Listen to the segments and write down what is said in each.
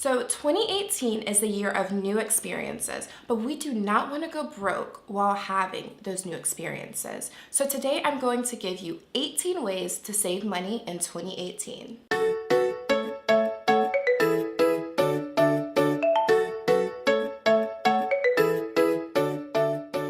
So 2018 is the year of new experiences, but we do not want to go broke while having those new experiences. So today I'm going to give you 18 ways to save money in 2018.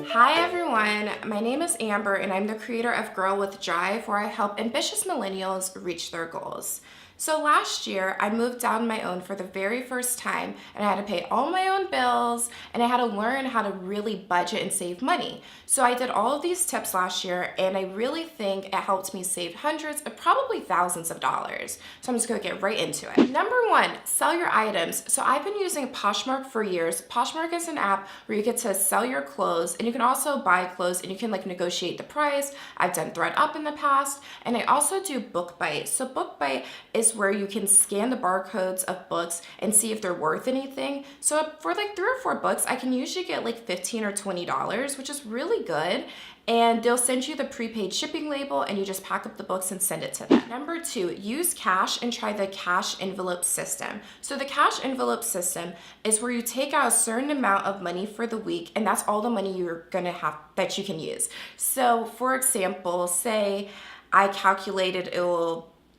Hi everyone, my name is Amber and I'm the creator of Girl with Drive, where I help ambitious millennials reach their goals. So last year, I moved out on my own for the very first time, and I had to pay all my own bills, and I had to learn how to really budget and save money. So I did all of these tips last year, and I really think it helped me save hundreds of probably thousands of dollars. So I'm just gonna get right into it. Number one, sell your items. So I've been using Poshmark for years. Poshmark is an app where you get to sell your clothes, and you can also buy clothes, and you can negotiate the price. I've done ThredUp in the past, and I also do BookBite. So BookBite is where you can scan the barcodes of books and see if they're worth anything. So for 3 or 4 books, I can usually get $15 or $20, which is really good. And they'll send you the prepaid shipping label, and you just pack up the books and send it to them. Number 2, use cash and try the cash envelope system. So the cash envelope system is where you take out a certain amount of money for the week, and that's all the money you're gonna have that you can use. So for example, say I calculated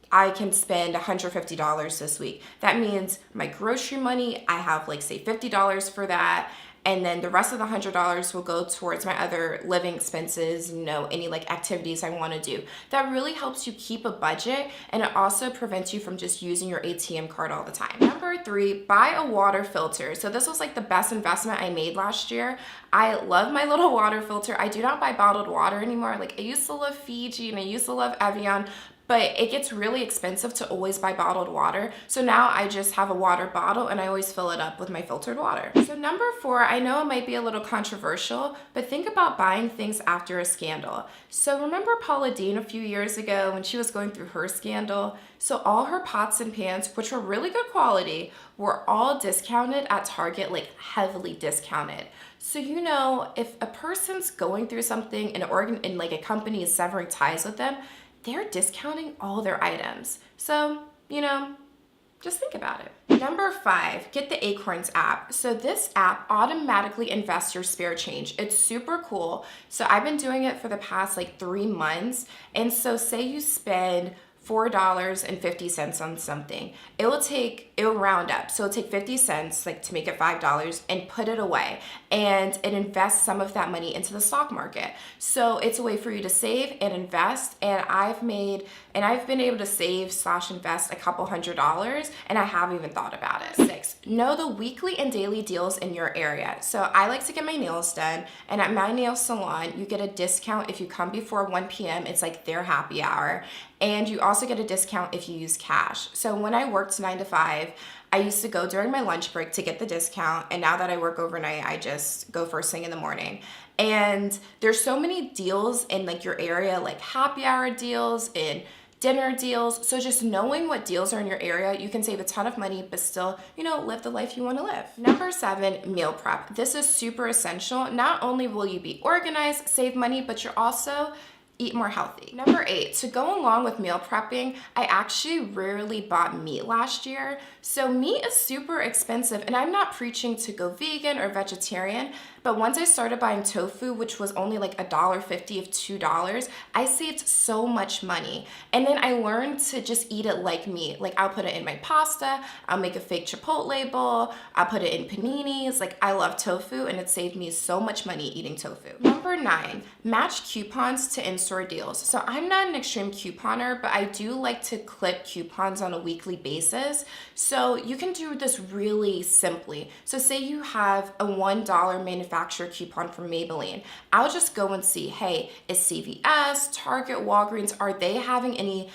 I can spend $150 this week. That means my grocery money, I have say $50 for that. And then the rest of the $100 will go towards my other living expenses, any activities I want to do. That really helps you keep a budget, and it also prevents you from just using your ATM card all the time. Number 3, buy a water filter. So this was the best investment I made last year. I love my little water filter. I do not buy bottled water anymore. I used to love Fiji and I used to love Evian, but it gets really expensive to always buy bottled water. So now I just have a water bottle and I always fill it up with my filtered water. So number 4, I know it might be a little controversial, but think about buying things after a scandal. So remember Paula Deen a few years ago when she was going through her scandal? So all her pots and pans, which were really good quality, were all discounted at Target, heavily discounted. So if a person's going through something and a company is severing ties with them, they're discounting all their items. So, just think about it. Number 5, get the Acrons app. So this app automatically invests your spare change. It's super cool. So I've been doing it for the past 3 months. And so say you spend $4.50 on something, it will round up. So it'll take 50 cents to make it $5 and put it away. And it invests some of that money into the stock market. So it's a way for you to save and invest. And I've been able to save / invest a couple $100s, and I haven't even thought about it. 6, know the weekly and daily deals in your area. So I like to get my nails done, and at my nail salon, you get a discount if you come before 1 p.m. It's their happy hour. And you also get a discount if you use cash. So when I worked 9 to 5, I used to go during my lunch break to get the discount. And now that I work overnight, I just go first thing in the morning. And there's so many deals in your area, happy hour deals and dinner deals. So just knowing what deals are in your area, you can save a ton of money, but still, live the life you want to live. Number 7, meal prep. This is super essential. Not only will you be organized, save money, but you're also eat more healthy. Number 8, to go along with meal prepping, I actually rarely bought meat last year. So meat is super expensive, and I'm not preaching to go vegan or vegetarian, but once I started buying tofu, which was only $1.50 of $2, I saved so much money. And then I learned to just eat it like meat. I'll put it in my pasta, I'll make a fake chipotle bowl, I'll put it in paninis. I love tofu, and it saved me so much money eating tofu. Number 9, match coupons to in-store deals. So I'm not an extreme couponer, but I do like to clip coupons on a weekly basis. So you can do this really simply. So say you have a $1 manufacturer coupon from Maybelline. I'll just go and see, hey, is CVS, Target, Walgreens, are they having any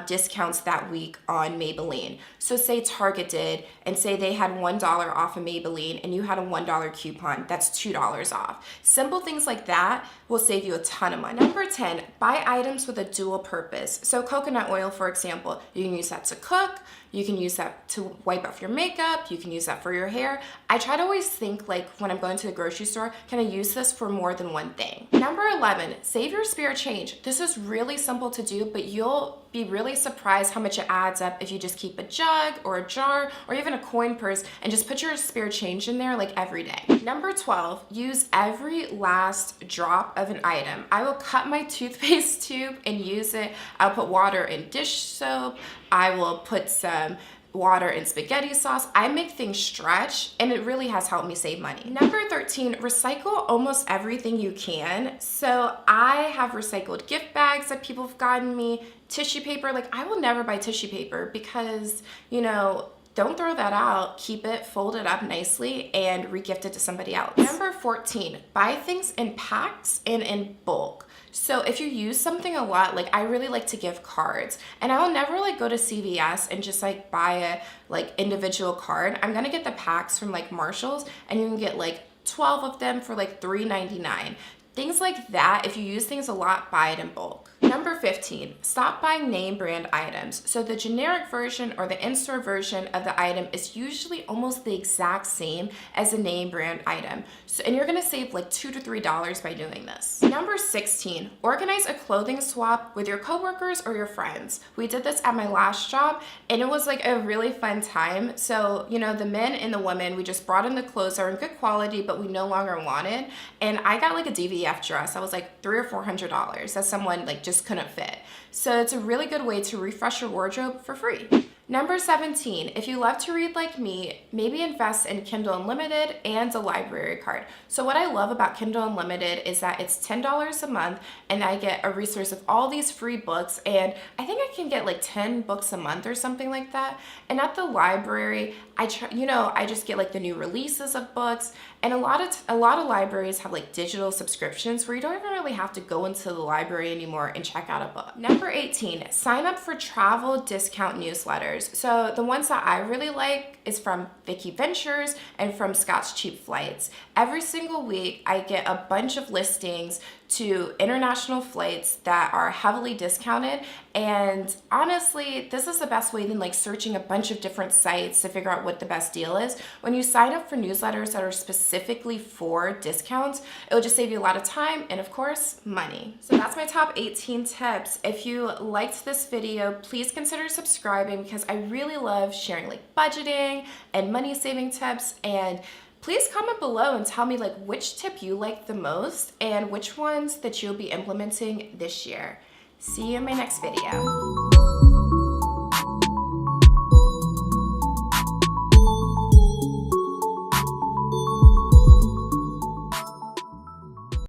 discounts that week on Maybelline? So say Target did, and say they had $1 off of Maybelline, and you had a $1 coupon, that's $2 off. Simple things like that will save you a ton of money. Number 10, buy items with a dual purpose. So coconut oil, for example, you can use that to cook, You can use that to wipe off your makeup. You can use that for your hair. I try to always think like when I'm going to the grocery store, can I use this for more than one thing? Number 11, save your spare change. This is really simple to do, but you'll be really surprised how much it adds up if you just keep a jug or a jar or even a coin purse and just put your spare change in there like every day. Number 12, use every last drop of an item. I will cut my toothpaste tube and use it. I'll put water in dish soap. I will put some water and spaghetti sauce. I make things stretch, and it really has helped me save money. Number 13, recycle almost everything you can. So I have recycled gift bags that people have gotten me, tissue paper. Like, I will never buy tissue paper because, you know, don't throw that out. Keep it, fold it up nicely, and regift it to somebody else. Number 14, buy things in packs and in bulk. So if you use something a lot, like I really like to give cards, and I will never like go to CVS and just like buy a like individual card. I'm gonna get the packs from like Marshall's, and you can get like 12 of them for like $3.99. Things like that, if you use things a lot, buy it in bulk. Number 15, stop buying name brand items. So the generic version or the in-store version of the item is usually almost the exact same as a name brand item. So, and you're gonna save like $2 to $3 by doing this. Number 16, organize a clothing swap with your coworkers or your friends. We did this at my last job, and it was like a really fun time. So, you know, the men and the women, we just brought in the clothes that are in good quality, but we no longer wanted. And I got like a DVF dress that was like $300 or $400 that someone like just couldn't fit. So it's a really good way to refresh your wardrobe for free. Number 17, if you love to read like me, maybe invest in Kindle Unlimited and a library card. So what I love about Kindle Unlimited is that it's $10 a month, and I get a resource of all these free books, and I think I can get like 10 books a month or something like that. And at the library, I just get like the new releases of books, and a lot of libraries have like digital subscriptions where you don't even really have to go into the library anymore and check out a book. Number 18, sign up for travel discount newsletters. So the ones that I really like is from Vicky Ventures and from Scott's Cheap Flights. Every single week, I get a bunch of listings to international flights that are heavily discounted. And honestly, this is the best way than like searching a bunch of different sites to figure out what the best deal is. When you sign up for newsletters that are specifically for discounts, it'll just save you a lot of time and of course, money. So that's my top 18 tips. If you liked this video, please consider subscribing because I really love sharing like budgeting and money saving tips. And please comment below and tell me like which tip you like the most and which ones that you'll be implementing this year. See you in my next video.